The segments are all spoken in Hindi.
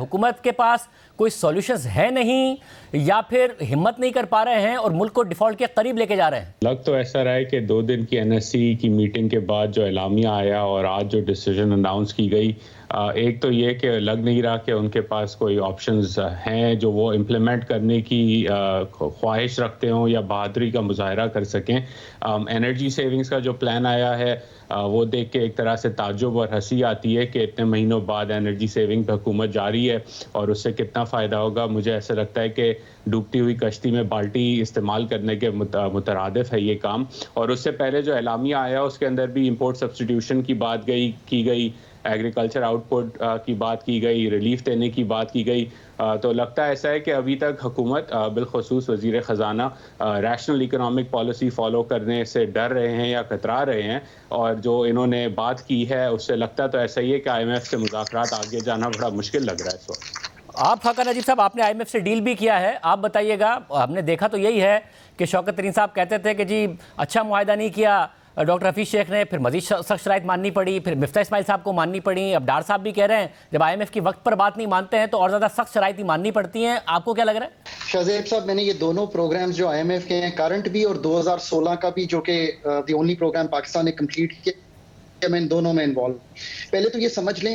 हुकूमत के पास कोई सॉल्यूशंस है नहीं, या फिर हिम्मत नहीं कर पा रहे हैं और मुल्क को डिफॉल्ट के करीब लेके जा रहे हैं? लग तो ऐसा रहा है कि 2 दिन की एनएससी की मीटिंग के बाद जो एलामिया आया और आज जो डिसीजन अनाउंस की गई, एक तो ये कि लग नहीं रहा कि उनके पास कोई ऑप्शंस हैं जो वो इम्प्लीमेंट करने की ख्वाहिश रखते हों या बहादुरी का मुजाहरा कर सकें। एनर्जी सेविंग्स का जो प्लान आया है वो देख के एक तरह से ताज्जुब और हंसी आती है कि इतने महीनों बाद एनर्जी सेविंग पे हुकूमत जारी है और उससे कितना फ़ायदा होगा। मुझे ऐसा लगता है कि डूबती हुई कश्ती में बाल्टी इस्तेमाल करने के मुतरादिफ है ये काम। और उससे पहले जो एलामिया आया उसके अंदर भी इंपोर्ट सब्स्टिट्यूशन की बात की गई, एग्रीकल्चर आउटपुट की बात की गई, रिलीफ देने की बात की गई। तो लगता है ऐसा है कि अभी तक हुकूमत बिलखसूस वज़ीर ख़जाना रैशनल इकनॉमिक पॉलिसी फॉलो करने से डर रहे हैं या कतरा रहे हैं, और जो इन्होंने बात की है उससे लगता तो ऐसा ही है कि IMF से मुज़ाकरात आगे जाना बड़ा मुश्किल लग रहा है इस वक्त। आप खाका नजीब साहब, आपने IMF से डील भी किया है, आप बताइएगा। हमने देखा तो यही है कि शौकत तरीन साहब कहते थे कि जी अच्छा मुआहदा नहीं किया डॉक्टर हफीज़ शेख ने, फिर मजीद सख्त शराइत माननी पड़ी, फिर मिफ्ता इस्माइल साहब को माननी पड़ी। अब डार साहब भी कह रहे हैं जब IMF की वक्त पर बात नहीं मानते हैं तो और ज़्यादा सख्त शराइत ही माननी पड़ती हैं। आपको क्या लग रहा है? शाहजेब साहब, मैंने ये दोनों प्रोग्राम्स जो IMF के हैं, करंट भी और 2016 का भी, जो कि द ओनली प्रोग्राम पाकिस्तान ने कंप्लीट किया, मैं इन दोनों में इन्वॉल्व। पहले तो ये समझ लें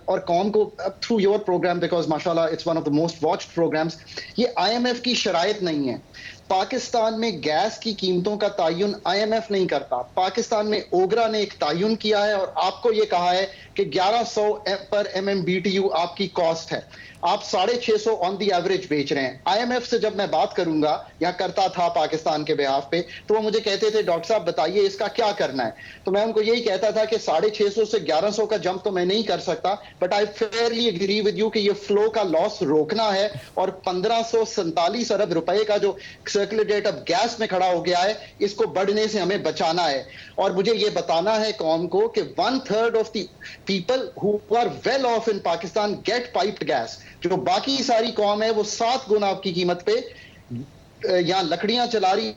और कौम को थ्रू योर प्रोग्राम, बिकॉज माशाल्लाह it's one of the most watched programs, ये IMF की शराइत नहीं है। पाकिस्तान में गैस की कीमतों का तयन IMF नहीं करता। पाकिस्तान में ओगरा ने एक तयन किया है और आपको ये कहा है कि 1100 पर MMBTU आपकी कॉस्ट है, आप 650 ऑन दी एवरेज बेच रहे हैं। IMF से जब मैं बात करूंगा या करता था पाकिस्तान के बिहाफ पे, तो वो मुझे कहते थे डॉक्टर साहब बताइए इसका क्या करना है। तो मैं उनको यही कहता था कि 650 से 1100 का जंप तो मैं नहीं कर सकता, but I fairly agree with you कि ये फ्लो का लॉस रोकना है। और 1547 अरब रुपए का जो सर्कुलेट अब गैस में खड़ा हो गया है, इसको बढ़ने से हमें बचाना है। और मुझे ये बताना है कौम को कि 1/3 of the people who are well off in Pakistan get piped gas. जो बाकी सारी कौम है वो 7 गुना की कीमत पे या लकड़ियां चला रही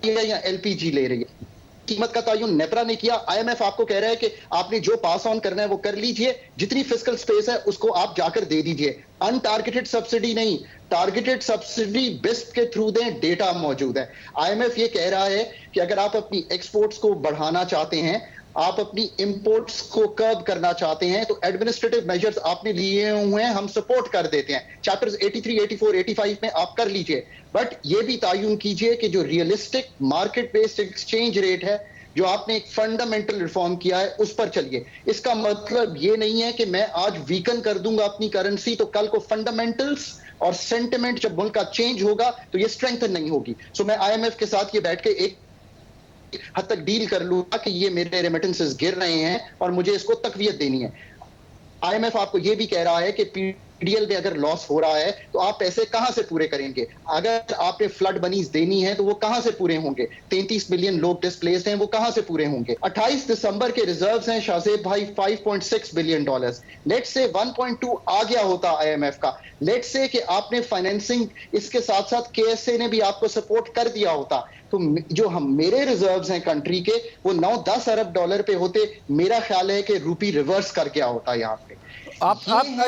है या LPG ले रही है। कीमत का तयन नेपरा ने किया। IMF आपको कह रहा है कि आपने जो पास ऑन करना है वो कर लीजिए, जितनी फिस्कल स्पेस है उसको आप जाकर दे दीजिए। अनटारगेटेड सब्सिडी नहीं, टारगेटेड सब्सिडी बिस्प के थ्रू दें, डेटा मौजूद है। IMF ये कह रहा है कि अगर आप अपनी एक्सपोर्ट्स को बढ़ाना चाहते हैं, आप अपनी इंपोर्ट्स को कर्ब करना चाहते हैं, तो एडमिनिस्ट्रेटिव मेजर्स आपने लिए हुए हैं, हम सपोर्ट कर देते हैं। चैप्टर्स 83, 84, 85 में आप कर लीजिए, बट ये भी तयन कीजिए कि जो realistic market based exchange rate है, जो आपने एक फंडामेंटल रिफॉर्म किया है, उस पर चलिए। इसका मतलब ये नहीं है कि मैं आज वीकन कर दूंगा अपनी करेंसी तो कल को फंडामेंटल्स और सेंटिमेंट जब मुल्क का चेंज होगा तो ये स्ट्रेंथन नहीं होगी। सो मैं IMF के साथ ये बैठ के एक हद तक डील कर लूंगा कि ये मेरे रेमिटेंसेस गिर रहे हैं और मुझे इसको तकवीत देनी है। IMF आपको ये भी कह रहा है कि PDL में अगर लॉस हो रहा है तो आप पैसे कहां से पूरे करेंगे। अगर आपने फ्लड मनीज देनी है तो वो कहां से पूरे होंगे। 33 मिलियन लोग डिस्प्लेस्ड हैं, वो कहां से पूरे होंगे। 28 दिसंबर के रिजर्व्स हैं शाहजेब भाई $5.6 बिलियन। लेट्स से 1.2 आ गया होता IMF का। लेट्स से कि आपने फाइनेंसिंग इसके साथ साथ KSA ने भी आपको सपोर्ट कर दिया होता, तो जो हम मेरे रिजर्व्स हैं कंट्री के वो $9-10 अरब पे होते। मेरा ख्याल है कि रूपी रिवर्स कर गया होता यहाँ पे। आप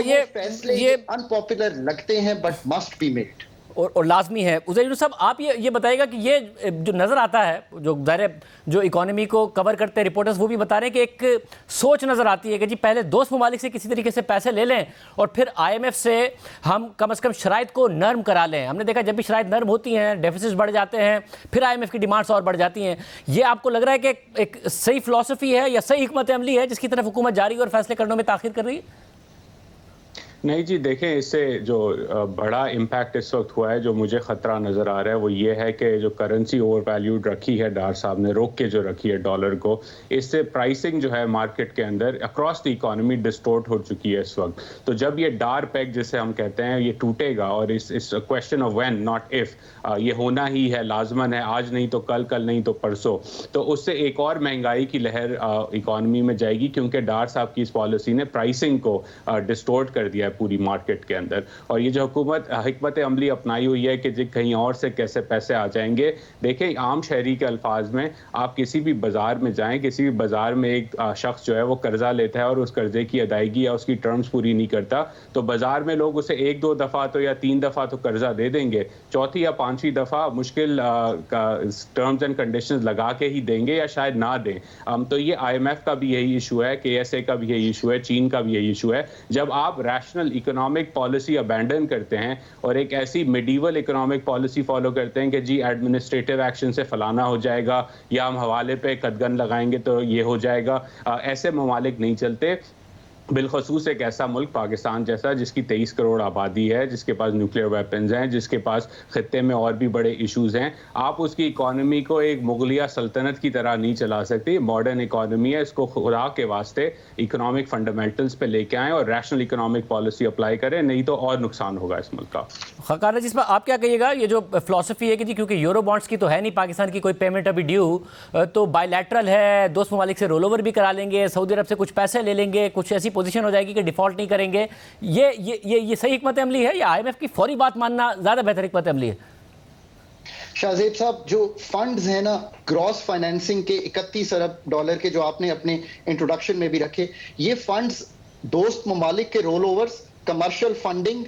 ये फैसले अनपॉपुलर लगते हैं बट मस्ट बी मेड और लाजमी है। उज़ैर साहब, आप ये बताइएगा कि ये जो नज़र आता है, जो इकोनॉमी को कवर करते हैं रिपोर्टर्स, वो भी बता रहे हैं कि एक सोच नज़र आती है कि जी पहले दोस्त ममालिक से किसी तरीके से पैसे ले लें और फिर IMF से हम कम से कम शराइत को नर्म करा लें। हमने देखा जब भी शराइत नर्म होती हैं, डेफिसिट बढ़ जाते हैं, फिर IMF की डिमांड्स और बढ़ जाती हैं। ये आपको लग रहा है कि एक सही फ़िलॉसफी है या सही हिकमत अमली है जिसकी तरफ हुकूमत जा रही है और फैसले करने में ताख़ीर कर रही है? नहीं जी, देखें, इससे जो बड़ा इम्पैक्ट इस वक्त हुआ है, जो मुझे ख़तरा नज़र आ रहा है वो ये है कि जो करेंसी ओवर वैल्यूड रखी है डार साहब ने, रोक के जो रखी है डॉलर को, इससे प्राइसिंग जो है मार्केट के अंदर अक्रॉस द इकॉनमी डिस्टोर्ट हो चुकी है इस वक्त। तो जब ये डार पैक जिसे हम कहते हैं ये टूटेगा, और इस question of when not if, ये होना ही है, लाजमन है, आज नहीं तो कल, कल नहीं तो परसों, तो उससे एक और महंगाई की लहर इकॉनमी में जाएगी, क्योंकि डार साहब की इस पॉलिसी ने प्राइसिंग को डिस्टोर्ट कर दिया है पूरी मार्केट के अंदर। और ये जो हुकूमत हिकमत अमली अपनाई हुई है कि कहीं और से कैसे पैसे आ जाएंगे, देखें आम शहरी के अल्फाज में आप किसी भी बाजार में जाएं, किसी भी बाजार में एक शख्स जो है वो कर्जा लेता है और उस कर्जे की अदायगी या उसकी टर्म्स पूरी नहीं करता, तो बाजार में लोग उसे 1-2 दफ़ा तो या 3 दफ़ा तो कर्जा दे देंगे, चौथी या पांचवी दफ़ा मुश्किल टर्म्स एंड कंडीशंस लगा के ही देंगे या शायद ना दें। तो ये IMF का भी यही इशू है, KSA का भी यही इशू है, चीन का भी यही इशू है। जब आप रैशनल इकोनॉमिक पॉलिसी अबैंडन करते हैं और एक ऐसी मिडीवल इकोनॉमिक पॉलिसी फॉलो करते हैं कि जी एडमिनिस्ट्रेटिव एक्शन से फलाना हो जाएगा या हम हवाले पे कदगन लगाएंगे तो ये हो जाएगा, ऐसे ममालिक नहीं चलते। बिलखसूस एक ऐसा मुल्क पाकिस्तान जैसा जिसकी 23 करोड़ आबादी है, जिसके पास न्यूक्लियर वेपन्स हैं, जिसके पास खित्ते में और भी बड़े इश्यूज हैं, आप उसकी इकॉनमी को एक मुगलिया सल्तनत की तरह नहीं चला सकती। मॉडर्न इकॉनमी है, इसको खुदा के वास्ते इकोनॉमिक फंडामेंटल्स पे लेके आएँ और रैशनल इकोनॉमिक पॉलिसी अप्लाई करें, नहीं तो और नुकसान होगा इस मुल्क का। खकाना जी, इस पर आप क्या कहिएगा? ये जो फिलॉसफी है कि जी क्योंकि यूरो बॉन्ड्स की तो है नहीं पाकिस्तान की कोई पेमेंट अभी ड्यू, तो बायलैटरल है, दोस्त ममालिक से रोल ओवर भी करा लेंगे, सऊदी अरब से कुछ पैसे ले लेंगे, कुछ ऐसी पोजीशन हो जाएगी कि डिफॉल्ट नहीं करेंगे। ये सही हिकमत अमली है या IMF की फौरी बात मानना ज़्यादा बेहतर हिकमत अमली है? शाहजेब साहब, जो फंड्स हैं ना ग्रॉस फाइनेंसिंग के 31 अरब डॉलर के जो आपने अपने इंट्रोडक्शन में भी रखे, ये फंड्स दोस्त ममालिक के roll overs, commercial funding,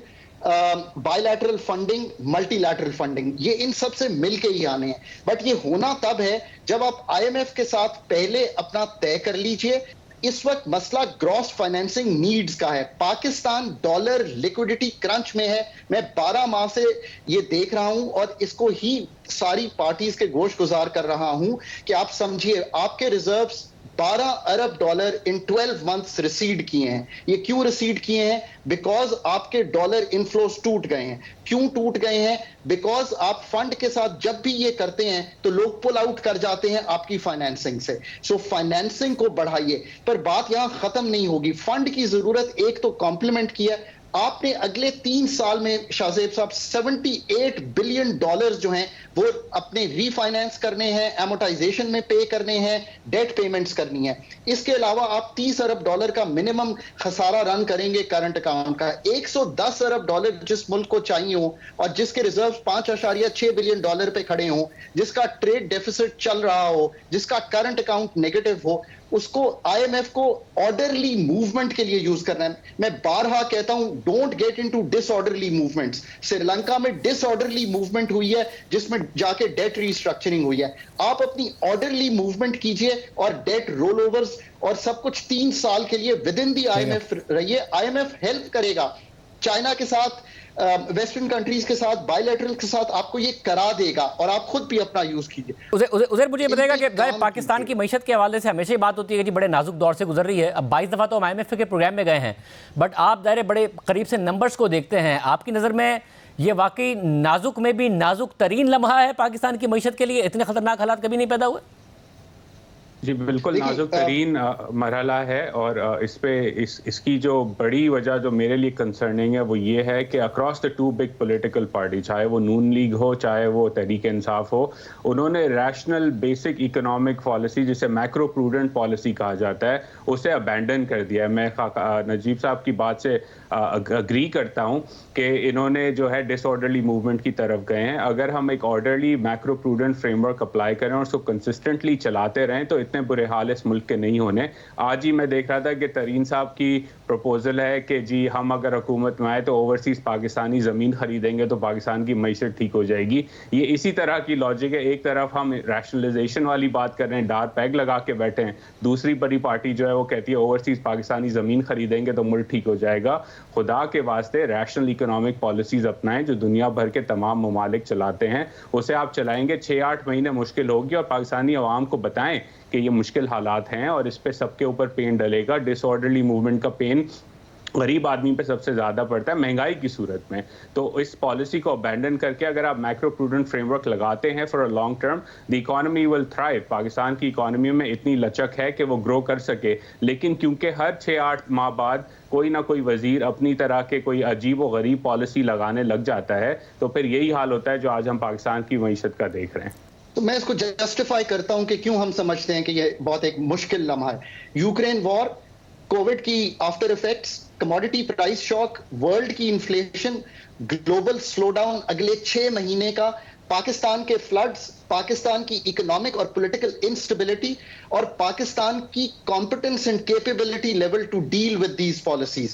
bilateral funding, multilateral funding, ये इन सब से मिलके ही आने हैं। बट ये होना तब है जब आप IMF के साथ पहले अपना तय कर लीजिए। इस वक्त मसला ग्रॉस फाइनेंसिंग नीड्स का है। पाकिस्तान डॉलर लिक्विडिटी क्रंच में है। मैं 12 माह से ये देख रहा हूं और इसको ही सारी पार्टीज के गोश गुजार कर रहा हूं कि आप समझिए आपके reserves 12 Arab dollar in 12 months recede किए हैं। ये क्यों रिसीड किए हैं? बिकॉज आपके डॉलर इनफ्लोस टूट गए हैं। क्यों टूट गए हैं? बिकॉज आप फंड के साथ जब भी ये करते हैं तो लोग पुल आउट कर जाते हैं आपकी फाइनेंसिंग से। सो फाइनेंसिंग को बढ़ाइए। पर बात यहां खत्म नहीं होगी। फंड की जरूरत एक तो कॉम्प्लीमेंट किया, आपने अगले 3 साल में शाहजेब साहब 78 बिलियन डॉलर्स जो हैं वो अपने रीफाइनेंस करने हैं, एमोटाइजेशन में पे करने हैं, डेट पेमेंट्स करनी है। इसके अलावा आप 30 अरब डॉलर का मिनिमम खसारा रन करेंगे करंट अकाउंट का। 110 अरब डॉलर जिस मुल्क को चाहिए हो और जिसके रिजर्व 5.6 बिलियन डॉलर पे खड़े हो, जिसका ट्रेड डेफिसिट चल रहा हो, जिसका करंट अकाउंट नेगेटिव हो, उसको IMF को ऑर्डरली मूवमेंट के लिए यूज करना है। मैं बारहा कहता हूं, don't get into disorderly movements. Sri Lanka में डिसऑर्डरली मूवमेंट हुई है जिसमें जाके डेट रीस्ट्रक्चरिंग हुई है। आप अपनी ऑर्डरली मूवमेंट कीजिए और डेट रोल ओवर्स और सब कुछ 3 साल के लिए विद इन दी IMF रहिए। IMF हेल्प करेगा। चाइना के साथ, वेस्टर्न कंट्रीज के साथ, बायलैटरल के साथ आपको ये करा देगा और आप खुद भी अपना यूज कीजिए। उज़ैर मुझे बताएगा कि पाकिस्तान की मईशत के हवाले से हमेशा ही बात होती है कि जी बड़े नाजुक दौर से गुजर रही है। अब 22 दफ़ा तो हम IMF के प्रोग्राम में गए हैं, बट आप दायरे बड़े करीब से नंबर्स को देखते हैं। आपकी नज़र में ये वाकई नाजुक में भी नाजुक तरीन लम्हा है पाकिस्तान की मईशत के लिए? इतने खतरनाक हालात कभी नहीं पैदा हुए? जी बिल्कुल नाजुक तरीन मरहला है और इसकी जो बड़ी वजह जो मेरे लिए कंसर्निंग है वो ये है कि across the 2 big political party, चाहे वो नून लीग हो चाहे वो तहरीक इंसाफ हो, उन्होंने रैशनल बेसिक इकोनॉमिक पॉलिसी जिसे मैक्रो प्रूडेंट पॉलिसी कहा जाता है उसे अबैंडन कर दिया है। मैं नजीब साहब की बात से अग्री करता हूँ कि इन्होंने जो है डिसऑर्डरली मूवमेंट की तरफ गए हैं। अगर हम एक orderly macro prudent framework apply करें और उसको कंसिस्टेंटली चलाते रहें तो इतने बुरे हाल इस मुल्क के नहीं होने। आज ही मैं देख रहा था कि तरीन साहब की प्रपोजल है कि जी हम अगर हुकूमत में आए तो ओवरसीज पाकिस्तानी ज़मीन खरीदेंगे तो पाकिस्तान की मईशत ठीक हो जाएगी। ये इसी तरह की लॉजिक है। एक तरफ हम रैशनलाइजेशन वाली बात कर रहे हैं, डार पैग लगा के बैठे हैं, दूसरी बड़ी पार्टी जो है वो कहती है ओवरसीज पाकिस्तानी ज़मीन खरीदेंगे तो मुल्क ठीक हो जाएगा। खुदा के वास्ते रैशनल इकोनॉमिक पॉलिसीज अपनाएं जो दुनिया भर के तमाम ममालिक चलाते हैं, उसे आप चलाएंगे 6-8 महीने मुश्किल होगी और पाकिस्तानी अवाम को बताएं कि ये मुश्किल हालात हैं और इस पे सबके ऊपर पेन डलेगा। डिसऑर्डरली मूवमेंट का पेन गरीब आदमी पे सबसे ज़्यादा पड़ता है महंगाई की सूरत में। तो इस पॉलिसी को अबैंडन करके अगर आप मैक्रो प्रूडेंट फ्रेमवर्क लगाते हैं for a long term, the economy will thrive. Pakistan की इकॉनमी में इतनी लचक है कि वो ग्रो कर सके, लेकिन क्योंकि हर 6-8 माह बाद कोई ना कोई वजीर अपनी तरह के कोई अजीब व गरीब पॉलिसी लगाने लग जाता है, तो फिर यही हाल होता है जो आज हम पाकिस्तान की मईशत का देख रहे हैं। तो मैं इसको जस्टिफाई करता हूं कि क्यों हम समझते हैं कि ये बहुत एक मुश्किल लम्हा है। यूक्रेन वॉर कोविड की after effects, commodity price shock, world की इन्फ्लेशन, ग्लोबल स्लोडाउन अगले 6 महीने का, पाकिस्तान के फ्लड्स, पाकिस्तान की इकोनॉमिक और पॉलिटिकल इंस्टेबिलिटी और पाकिस्तान की competence and capability level to deal with these policies.